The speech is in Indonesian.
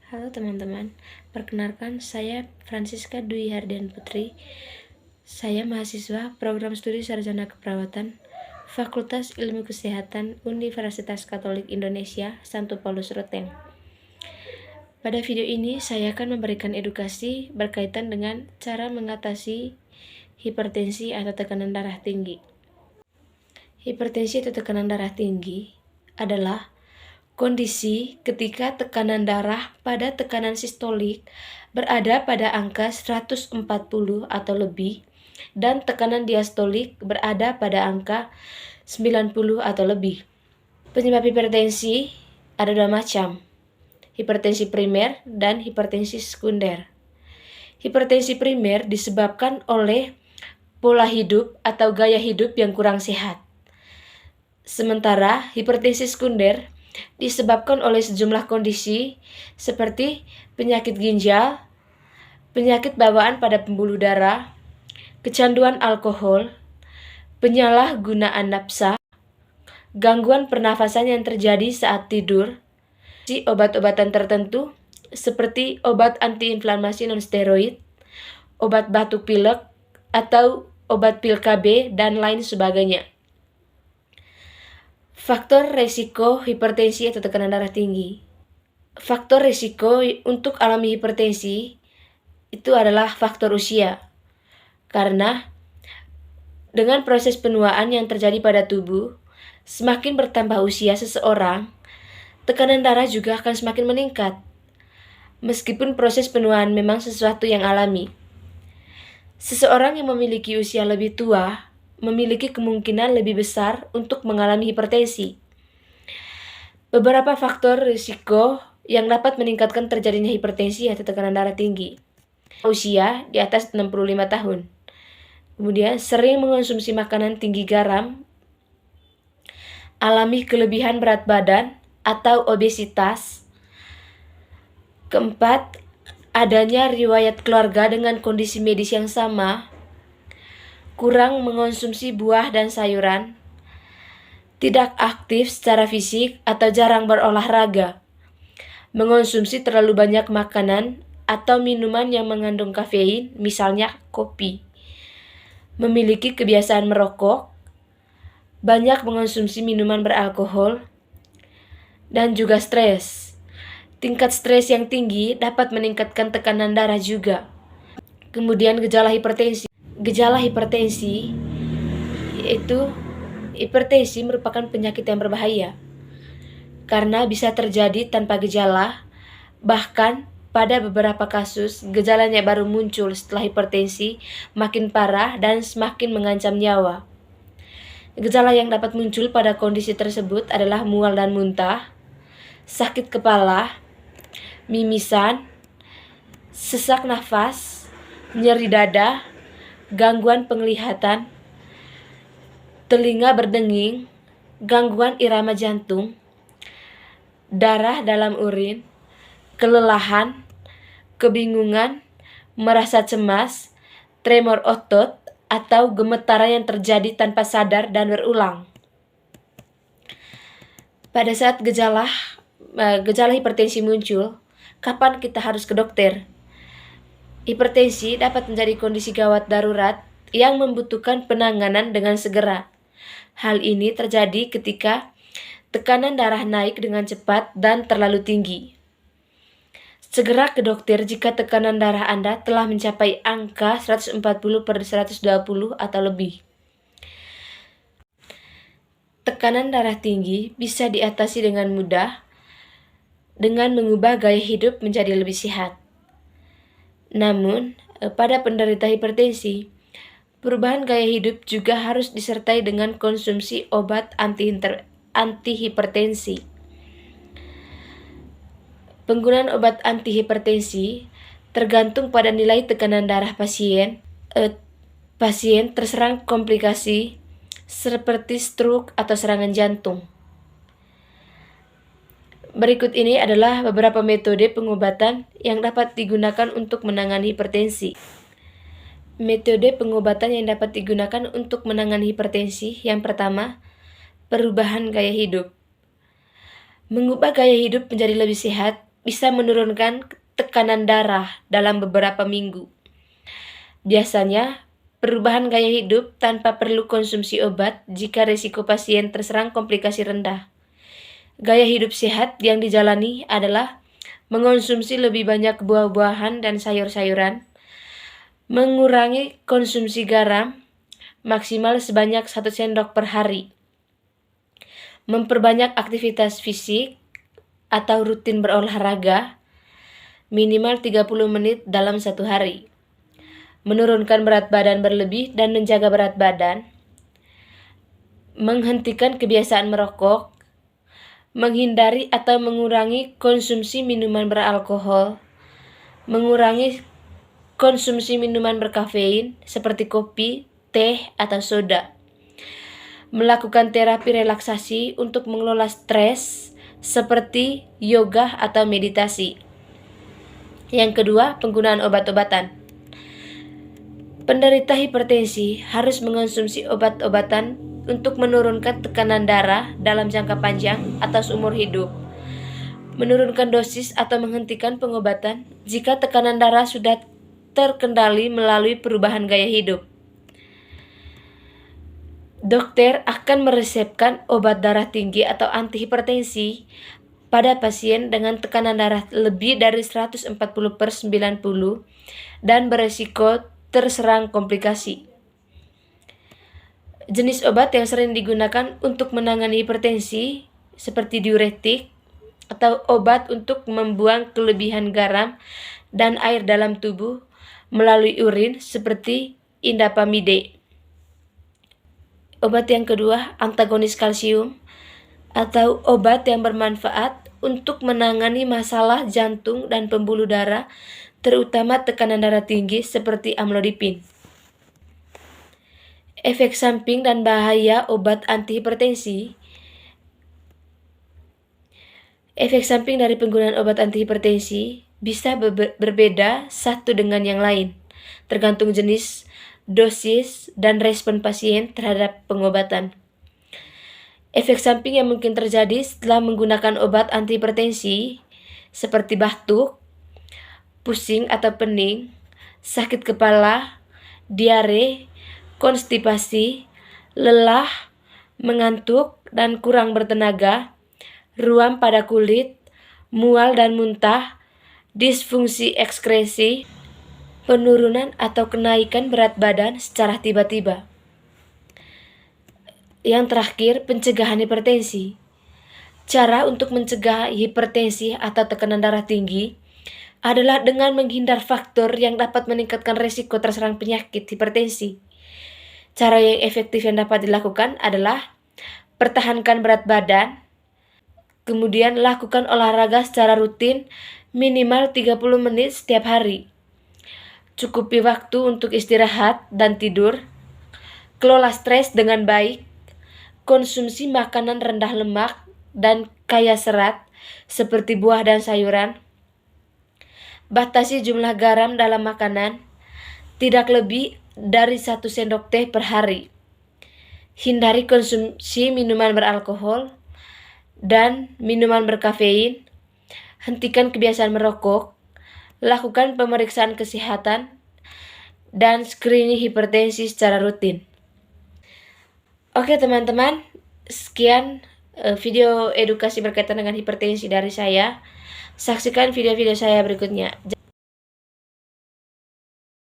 Halo teman-teman, perkenalkan saya Francisca Dwi Hardian Putri. Saya mahasiswa program studi Sarjana Keperawatan Fakultas Ilmu Kesehatan Universitas Katolik Indonesia Santo Paulus Ruteng. Pada video ini saya akan memberikan edukasi berkaitan dengan cara mengatasi hipertensi atau tekanan darah tinggi. Hipertensi atau tekanan darah tinggi adalah kondisi ketika tekanan darah pada tekanan sistolik berada pada angka 140 atau lebih dan tekanan diastolik berada pada angka 90 atau lebih. Penyebab hipertensi ada dua macam, hipertensi primer dan hipertensi sekunder. Hipertensi primer disebabkan oleh pola hidup atau gaya hidup yang kurang sehat. Sementara hipertensi sekunder disebabkan oleh sejumlah kondisi seperti penyakit ginjal, penyakit bawaan pada pembuluh darah, kecanduan alkohol, penyalahgunaan nafsa, gangguan pernafasan yang terjadi saat tidur, obat-obatan tertentu seperti obat antiinflamasi non-steroid, obat batuk pilek, atau obat pil KB, dan lain sebagainya. Faktor resiko hipertensi atau tekanan darah tinggi. Faktor resiko untuk alami hipertensi itu adalah faktor usia. Karena dengan proses penuaan yang terjadi pada tubuh, semakin bertambah usia seseorang, tekanan darah juga akan semakin meningkat. Meskipun proses penuaan memang sesuatu yang alami. Seseorang yang memiliki usia lebih tua memiliki kemungkinan lebih besar untuk mengalami hipertensi. Beberapa faktor risiko yang dapat meningkatkan terjadinya hipertensi atau tekanan darah tinggi. Usia di atas 65 tahun. Kemudian sering mengonsumsi makanan tinggi garam, alami kelebihan berat badan atau obesitas. Keempat, adanya riwayat keluarga dengan kondisi medis yang sama, kurang mengonsumsi buah dan sayuran, tidak aktif secara fisik atau jarang berolahraga, mengonsumsi terlalu banyak makanan atau minuman yang mengandung kafein, misalnya kopi, memiliki kebiasaan merokok, banyak mengonsumsi minuman beralkohol, dan juga stres. Tingkat stres yang tinggi dapat meningkatkan tekanan darah juga. Kemudian gejala hipertensi. Gejala hipertensi yaitu hipertensi merupakan penyakit yang berbahaya karena bisa terjadi tanpa gejala, bahkan pada beberapa kasus gejalanya baru muncul setelah hipertensi makin parah dan semakin mengancam nyawa. Gejala yang dapat muncul pada kondisi tersebut adalah mual dan muntah, sakit kepala, mimisan, sesak nafas, nyeri dada, gangguan penglihatan, telinga berdenging, gangguan irama jantung, darah dalam urin, kelelahan, kebingungan, merasa cemas, tremor otot, atau gemetaran yang terjadi tanpa sadar dan berulang. Pada saat gejala hipertensi muncul, kapan kita harus ke dokter? Hipertensi dapat menjadi kondisi gawat darurat yang membutuhkan penanganan dengan segera. Hal ini terjadi ketika tekanan darah naik dengan cepat dan terlalu tinggi. Segera ke dokter jika tekanan darah Anda telah mencapai angka 140/120 atau lebih. Tekanan darah tinggi bisa diatasi dengan mudah dengan mengubah gaya hidup menjadi lebih sehat. Namun, pada penderita hipertensi, perubahan gaya hidup juga harus disertai dengan konsumsi obat antihipertensi. Penggunaan obat antihipertensi tergantung pada nilai tekanan darah pasien. Pasien terserang komplikasi seperti stroke atau serangan jantung. Berikut ini adalah beberapa metode pengobatan yang dapat digunakan untuk menangani hipertensi. Metode pengobatan yang dapat digunakan untuk menangani hipertensi. Yang pertama, perubahan gaya hidup. Mengubah gaya hidup menjadi lebih sehat bisa menurunkan tekanan darah dalam beberapa minggu. Biasanya, perubahan gaya hidup tanpa perlu konsumsi obat jika risiko pasien terserang komplikasi rendah. Gaya hidup sehat yang dijalani adalah mengonsumsi lebih banyak buah-buahan dan sayur-sayuran, mengurangi konsumsi garam maksimal sebanyak 1 sendok per hari, memperbanyak aktivitas fisik atau rutin berolahraga minimal 30 menit dalam 1 hari, menurunkan berat badan berlebih dan menjaga berat badan, menghentikan kebiasaan merokok, menghindari atau mengurangi konsumsi minuman beralkohol, mengurangi konsumsi minuman berkafein seperti kopi, teh, atau soda, melakukan terapi relaksasi untuk mengelola stres seperti yoga atau meditasi. Yang kedua, penggunaan obat-obatan. Penderita hipertensi harus mengonsumsi obat-obatan untuk menurunkan tekanan darah dalam jangka panjang atau seumur hidup, menurunkan dosis atau menghentikan pengobatan jika tekanan darah sudah terkendali melalui perubahan gaya hidup. Dokter akan meresepkan obat darah tinggi atau antihipertensi pada pasien dengan tekanan darah lebih dari 140/90 dan beresiko terserang komplikasi. Jenis obat yang sering digunakan untuk menangani hipertensi seperti diuretik atau obat untuk membuang kelebihan garam dan air dalam tubuh melalui urin seperti indapamide. Obat yang kedua, antagonis kalsium atau obat yang bermanfaat untuk menangani masalah jantung dan pembuluh darah, terutama tekanan darah tinggi seperti amlodipin. Efek samping dan bahaya obat antihipertensi. Efek samping dari penggunaan obat antihipertensi bisa berbeda satu dengan yang lain, tergantung jenis, dosis, dan respon pasien terhadap pengobatan. Efek samping yang mungkin terjadi setelah menggunakan obat antihipertensi seperti batuk, pusing atau pening, sakit kepala, diare, konstipasi, lelah, mengantuk dan kurang bertenaga, ruam pada kulit, mual dan muntah, disfungsi ekskresi, penurunan atau kenaikan berat badan secara tiba-tiba. Yang terakhir, pencegahan hipertensi. Cara untuk mencegah hipertensi atau tekanan darah tinggi adalah dengan menghindar faktor yang dapat meningkatkan risiko terserang penyakit hipertensi. Cara yang efektif yang dapat dilakukan adalah pertahankan berat badan, kemudian lakukan olahraga secara rutin minimal 30 menit setiap hari. Cukupi waktu untuk istirahat dan tidur, kelola stres dengan baik, konsumsi makanan rendah lemak dan kaya serat seperti buah dan sayuran, batasi jumlah garam dalam makanan, tidak lebih dari 1 sendok teh per hari, hindari konsumsi minuman beralkohol dan minuman berkafein, hentikan kebiasaan merokok, lakukan pemeriksaan kesehatan, dan screening hipertensi secara rutin. Oke teman-teman, sekian video edukasi berkaitan dengan hipertensi dari saya. Saksikan video-video saya berikutnya.